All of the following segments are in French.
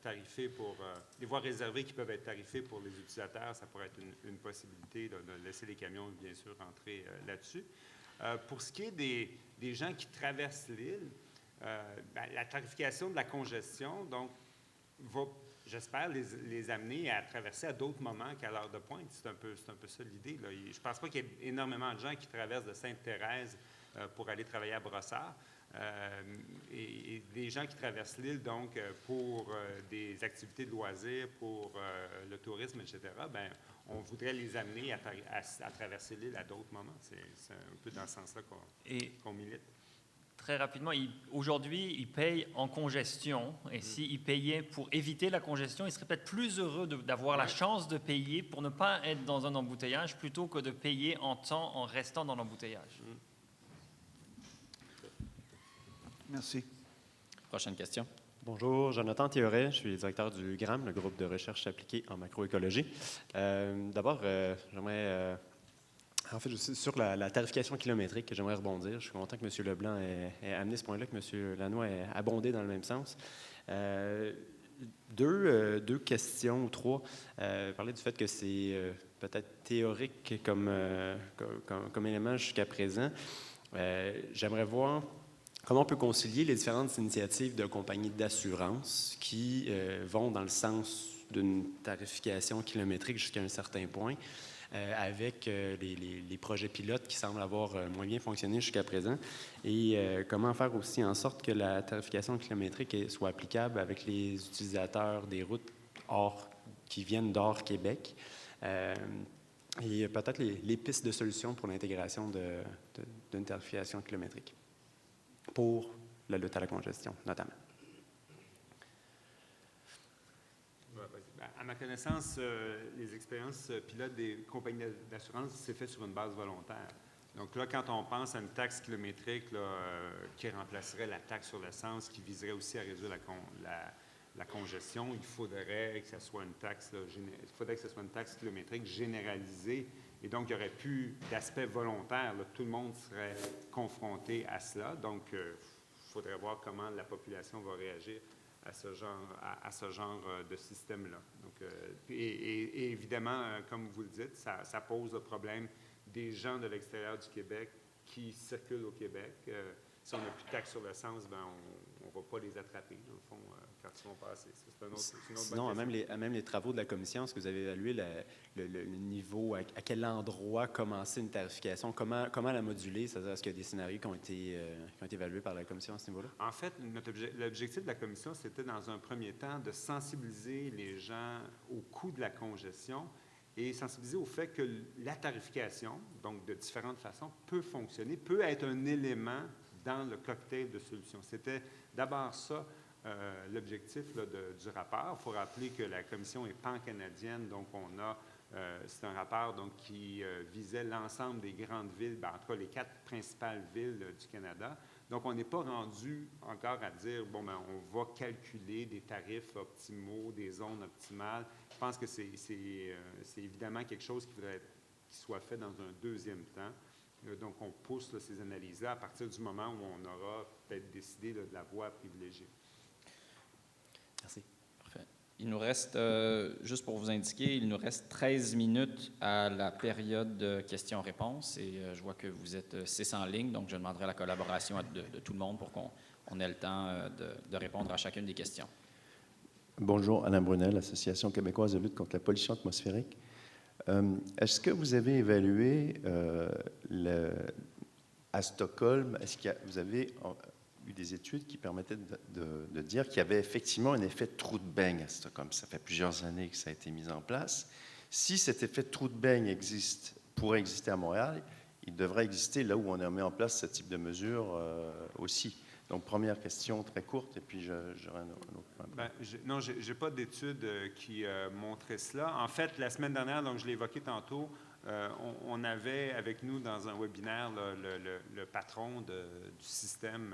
tarifées les voies réservées qui peuvent être tarifées pour les utilisateurs, ça pourrait être une possibilité de laisser les camions, bien sûr, entrer là-dessus. Pour ce qui est des gens qui traversent l'île, la tarification de la congestion, donc, va, j'espère, les amener à traverser à d'autres moments qu'à l'heure de pointe. C'est un peu ça l'idée, là. Je ne pense pas qu'il y ait énormément de gens qui traversent de Sainte-Thérèse pour aller travailler à Brossard. Et des gens qui traversent l'île, donc, pour des activités de loisirs, pour le tourisme, etc., bien, on voudrait les amener à traverser l'île à d'autres moments. C'est un peu dans ce sens-là qu'on milite. Très rapidement, aujourd'hui, ils payent en congestion. Et s'ils payaient pour éviter la congestion, ils seraient peut-être plus heureux d'avoir la chance de payer pour ne pas être dans un embouteillage plutôt que de payer en temps en restant dans l'embouteillage. Merci. Prochaine question. Bonjour, Jonathan Théoret, je suis directeur du GRAM, le groupe de recherche appliquée en macroécologie. D'abord, j'aimerais... En fait, sur la tarification kilométrique, j'aimerais rebondir. Je suis content que M. Leblanc ait amené ce point-là, que M. Lannoy ait abondé dans le même sens. Deux questions ou trois. Parler du fait que c'est peut-être théorique comme élément jusqu'à présent. J'aimerais voir comment on peut concilier les différentes initiatives de compagnies d'assurance qui vont dans le sens d'une tarification kilométrique jusqu'à un certain point, avec les projets pilotes qui semblent avoir moins bien fonctionné jusqu'à présent, et comment faire aussi en sorte que la tarification kilométrique soit applicable avec les utilisateurs des routes qui viennent d'hors Québec, et peut-être les pistes de solutions pour l'intégration d'une tarification kilométrique pour la lutte à la congestion, notamment. À ma connaissance, les expériences pilotes des compagnies d'assurance, c'est fait sur une base volontaire. Donc là, quand on pense à une taxe kilométrique là, qui remplacerait la taxe sur l'essence, qui viserait aussi à réduire la congestion, il faudrait que ce soit une taxe, une taxe kilométrique généralisée. Et donc, il n'y aurait plus d'aspect volontaire. Là, tout le monde serait confronté à cela. Donc, il faudrait voir comment la population va réagir à ce genre de système-là. Donc, et évidemment, comme vous le dites, ça pose le problème des gens de l'extérieur du Québec qui circulent au Québec. Si on n'a plus de taxe sur l'essence, ben on ne va pas les attraper, dans le fond, quand ils vont passer. C'est une autre Sinon, même les travaux de la commission, est-ce que vous avez évalué le niveau, à quel endroit commencer une tarification, comment la moduler? C'est-à-dire, est-ce qu'il y a des scénarios qui ont été évalués par la commission à ce niveau-là? En fait, l'objectif de la commission, c'était dans un premier temps de sensibiliser les gens au coût de la congestion et sensibiliser au fait que la tarification, donc de différentes façons, peut fonctionner, peut être un élément dans le cocktail de solutions. C'était d'abord ça, l'objectif là, du rapport. Il faut rappeler que la commission est pan-canadienne, donc c'est un rapport donc, qui visait l'ensemble des grandes villes, en tout cas les 4 principales villes du Canada. Donc, on n'est pas rendu encore à dire, bon, bien, on va calculer des tarifs optimaux, des zones optimales. Je pense que c'est évidemment quelque chose qui soit fait dans un deuxième temps. Donc, on pousse là, ces analyses-là à partir du moment où on aura peut-être décidé là, de la voie privilégiée. Merci. Parfait. Il nous reste, juste pour vous indiquer, il nous reste 13 minutes à la période de questions-réponses et je vois que vous êtes 6 en ligne, donc je demanderai la collaboration de tout le monde pour qu'on ait le temps de répondre à chacune des questions. Bonjour, Alain Brunel, Association québécoise de lutte contre la pollution atmosphérique. Est-ce que vous avez évalué à Stockholm, vous avez eu des études qui permettaient de dire qu'il y avait effectivement un effet de trou de beigne à Stockholm? Ça fait plusieurs années que ça a été mis en place. Si cet effet de trou de beigne pourrait exister à Montréal, il devrait exister là où on a mis en place ce type de mesures aussi. Donc, première question très courte, et puis j'aurai un autre point. Non, je n'ai pas d'études qui montraient cela. En fait, la semaine dernière, donc je l'ai évoqué tantôt, on avait avec nous dans un webinaire là, le patron du système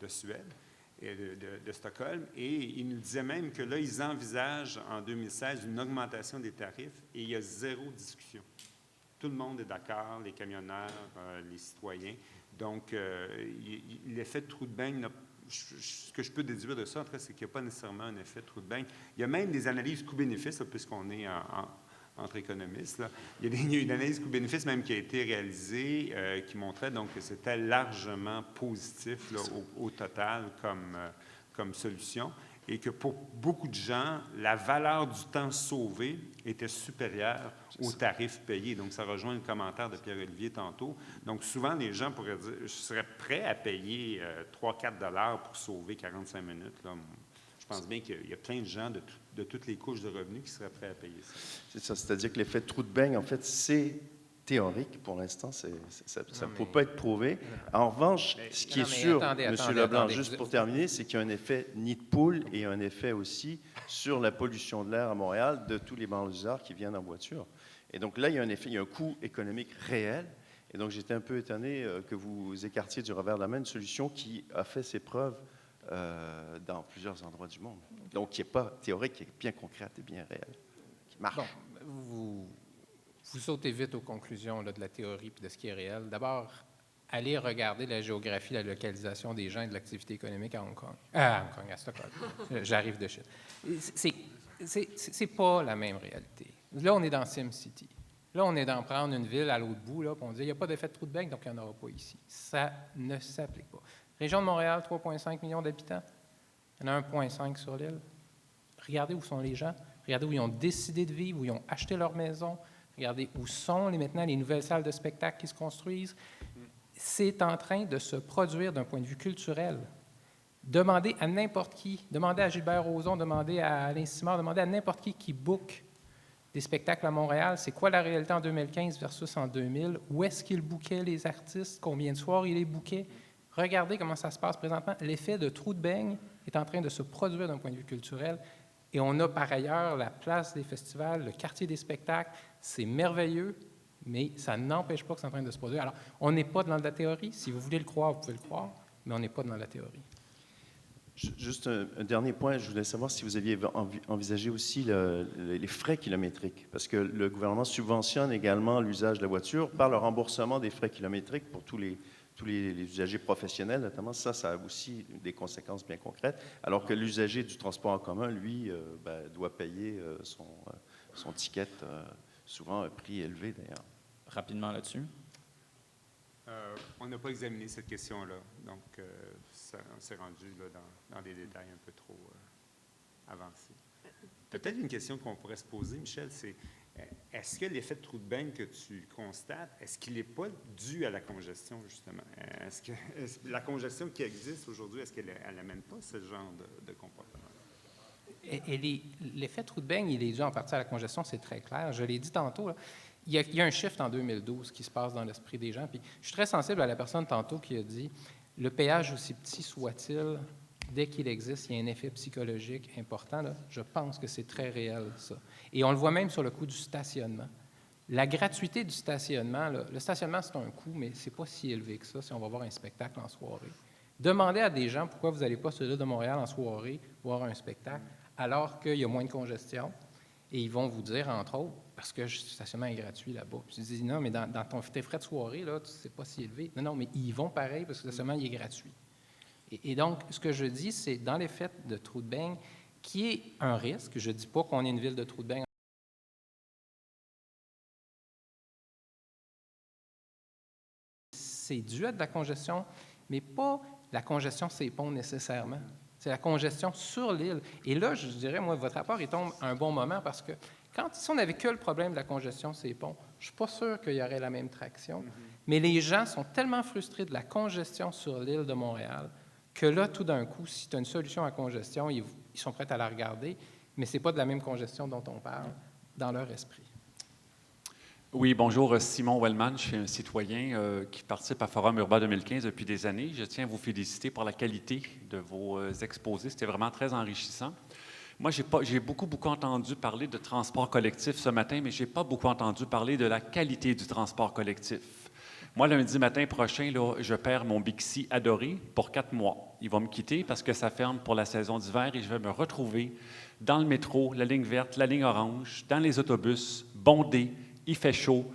de Suède et de Stockholm, et il nous disait même que là, ils envisagent en 2016 une augmentation des tarifs et il y a zéro discussion. Tout le monde est d'accord, les camionneurs, les citoyens. Donc, l'effet de trou de beigne, ce que je peux déduire de ça, en fait, c'est qu'il n'y a pas nécessairement un effet trou de bain. Il y a même des analyses coût-bénéfice, là, puisqu'on est entre économistes. Là. Il y a une analyse coût-bénéfice même qui a été réalisée qui montrait donc que c'était largement positif là, au total comme solution et que pour beaucoup de gens, la valeur du temps sauvé était supérieure au tarif payé. Donc, ça rejoint le commentaire de Pierre-Olivier tantôt. Donc, souvent, les gens pourraient dire, je serais prêt à payer 3-4 $ pour sauver 45 minutes. Là. Je pense bien qu'il y a plein de gens de toutes les couches de revenus qui seraient prêts à payer ça. C'est ça, c'est-à-dire que l'effet de trou de bain, en fait, c'est théorique pour l'instant, ça ne peut pas être prouvé. En revanche, ce qui est sûr, M. Leblanc, juste pour terminer, c'est qu'il y a un effet nid de poule et un effet aussi sur la pollution de l'air à Montréal de tous les banlieusards qui viennent en voiture. Et donc là, il y a un effet, il y a un coût économique réel. Et donc, j'étais un peu étonné que vous écartiez du revers de la main une solution qui a fait ses preuves dans plusieurs endroits du monde. Donc, qui n'est pas théorique, qui est bien concrète et bien réelle, qui marche. Bon, vous sautez vite aux conclusions là, de la théorie et de ce qui est réel. D'abord, allez regarder la géographie, la localisation des gens et de l'activité économique à Hong Kong. À Stockholm. J'arrive de shit. C'est pas la même réalité. Là, on est dans SimCity. Là, on est dans prendre une ville à l'autre bout, là, puis on dit il n'y a pas d'effet de trou de bain, donc il n'y en aura pas ici. Ça ne s'applique pas. Région de Montréal, 3,5 millions d'habitants. Il y en a 1,5 sur l'île. Regardez où sont les gens. Regardez où ils ont décidé de vivre, où ils ont acheté leur maison. Regardez où sont maintenant les nouvelles salles de spectacle qui se construisent. C'est en train de se produire d'un point de vue culturel. Demandez à n'importe qui, demandez à Gilbert Rozon, demandez à Alain Simard, demandez à n'importe qui book des spectacles à Montréal. C'est quoi la réalité en 2015 versus en 2000? Où est-ce qu'ils bookaient les artistes? Combien de soirs ils les bookaient? Regardez comment ça se passe présentement. L'effet de trou de beigne est en train de se produire d'un point de vue culturel. Et on a par ailleurs la place des festivals, le quartier des spectacles. C'est merveilleux, mais ça n'empêche pas que c'est en train de se produire. Alors, on n'est pas dans la théorie. Si vous voulez le croire, vous pouvez le croire, mais on n'est pas dans la théorie. Juste un dernier point, je voulais savoir si vous aviez envisagé aussi les frais kilométriques, parce que le gouvernement subventionne également l'usage de la voiture par le remboursement des frais kilométriques pour tous les usagers professionnels, notamment. Ça a aussi des conséquences bien concrètes, alors que l'usager du transport en commun, lui, doit payer son ticket, souvent à un prix élevé d'ailleurs. Rapidement là-dessus. On n'a pas examiné cette question-là, donc on s'est rendu là, dans des détails un peu trop avancés. Peut-être une question qu'on pourrait se poser, Michel, c'est est-ce que l'effet de trou de bain que tu constates, est-ce qu'il n'est pas dû à la congestion, justement? Est-ce que la congestion qui existe aujourd'hui, est-ce qu'elle n'amène pas ce genre de comportement? L'effet trou de bain, il est dû en partie à la congestion, c'est très clair. Je l'ai dit tantôt, là. Il y a un shift en 2012 qui se passe dans l'esprit des gens. Puis je suis très sensible à la personne tantôt qui a dit « Le péage, aussi petit soit-il, dès qu'il existe, il y a un effet psychologique important. » Je pense que c'est très réel, ça. Et on le voit même sur le coût du stationnement. La gratuité du stationnement, là, le stationnement, c'est un coût, mais ce n'est pas si élevé que ça si on va voir un spectacle en soirée. Demandez à des gens pourquoi vous n'allez pas sur l'île de Montréal en soirée voir un spectacle alors qu'il y a moins de congestion. Et ils vont vous dire, entre autres, parce que le stationnement est gratuit là-bas. Puis ils disent, non, mais dans tes frais de soirée, là, c'est pas si élevé. Non, mais ils vont pareil parce que le stationnement, il est gratuit. Et donc, ce que je dis, c'est dans l'effet de trou de bain, qui est un risque. Je ne dis pas qu'on est une ville de trou de bain. C'est dû à de la congestion, mais pas la congestion sur les ponts nécessairement. C'est la congestion sur l'île. Et là, je dirais, moi, votre rapport, il tombe à un bon moment parce que si on n'avait que le problème de la congestion sur les ponts, je ne suis pas sûr qu'il y aurait la même traction. Mais les gens sont tellement frustrés de la congestion sur l'île de Montréal que là, tout d'un coup, si tu as une solution à congestion, ils sont prêts à la regarder, mais ce n'est pas de la même congestion dont on parle dans leur esprit. Oui, bonjour, Simon Wellman, je suis un citoyen qui participe à Forum Urbain 2015 depuis des années. Je tiens à vous féliciter pour la qualité de vos exposés, c'était vraiment très enrichissant. Moi, j'ai beaucoup entendu parler de transport collectif ce matin, mais je n'ai pas beaucoup entendu parler de la qualité du transport collectif. Moi, lundi matin prochain, là, je perds mon Bixi adoré pour 4 mois. Il va me quitter parce que ça ferme pour la saison d'hiver et je vais me retrouver dans le métro, la ligne verte, la ligne orange, dans les autobus, bondés. Il fait chaud.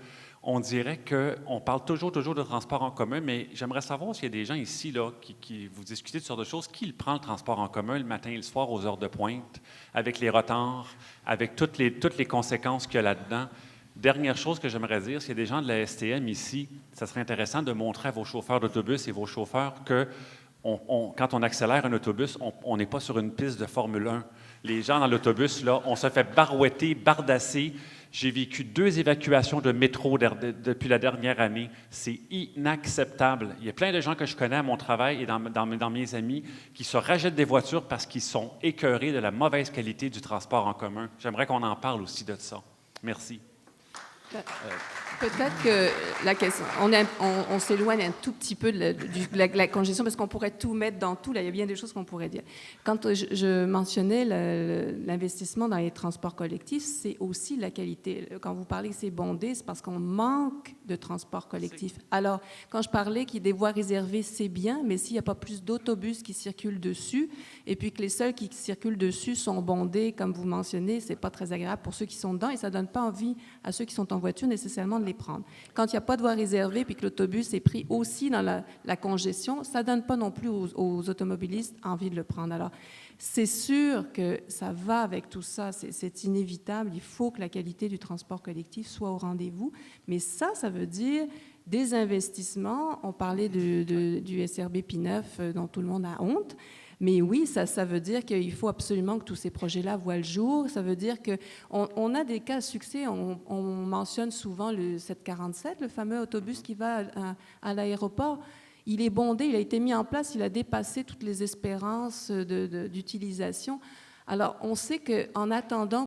on dirait qu'on parle toujours de transport en commun, mais j'aimerais savoir s'il y a des gens ici là, qui vous discutez de ce genre de choses. Qui prend le transport en commun le matin et le soir aux heures de pointe, avec les retards, avec toutes les conséquences qu'il y a là-dedans? Dernière chose que j'aimerais dire, s'il y a des gens de la STM ici, ça serait intéressant de montrer à vos chauffeurs d'autobus et vos chauffeurs que quand on accélère un autobus, on n'est pas sur une piste de Formule 1. Les gens dans l'autobus, là, on se fait barouetter, bardasser. J'ai vécu 2 évacuations de métro depuis la dernière année. C'est inacceptable. Il y a plein de gens que je connais à mon travail et dans mes amis qui se rachètent des voitures parce qu'ils sont écœurés de la mauvaise qualité du transport en commun. J'aimerais qu'on en parle aussi de ça. Merci. Peut-être que la question, on s'éloigne un tout petit peu de la congestion parce qu'on pourrait tout mettre dans tout. Là, il y a bien des choses qu'on pourrait dire. Quand je mentionnais l'investissement dans les transports collectifs, c'est aussi la qualité. Quand vous parlez que c'est bondé, c'est parce qu'on manque de transports collectifs. Alors, quand je parlais qu'il y a des voies réservées, c'est bien, mais s'il n'y a pas plus d'autobus qui circulent dessus, et puis que les seuls qui circulent dessus sont bondés, comme vous mentionnez, c'est pas très agréable pour ceux qui sont dedans et ça donne pas envie à ceux qui sont en voiture nécessairement de les prendre. Quand il n'y a pas de voie réservée puis que l'autobus est pris aussi dans la congestion, ça ne donne pas non plus aux automobilistes envie de le prendre. Alors, c'est sûr que ça va avec tout ça, c'est inévitable. Il faut que la qualité du transport collectif soit au rendez-vous, mais ça veut dire des investissements. On parlait du SRB P9 dont tout le monde a honte. Mais oui, ça veut dire qu'il faut absolument que tous ces projets-là voient le jour. Ça veut dire qu'on a des cas de succès. On mentionne souvent le 747, le fameux autobus qui va à l'aéroport. Il est bondé, il a été mis en place, il a dépassé toutes les espérances d'utilisation. Alors, on sait qu'en attendant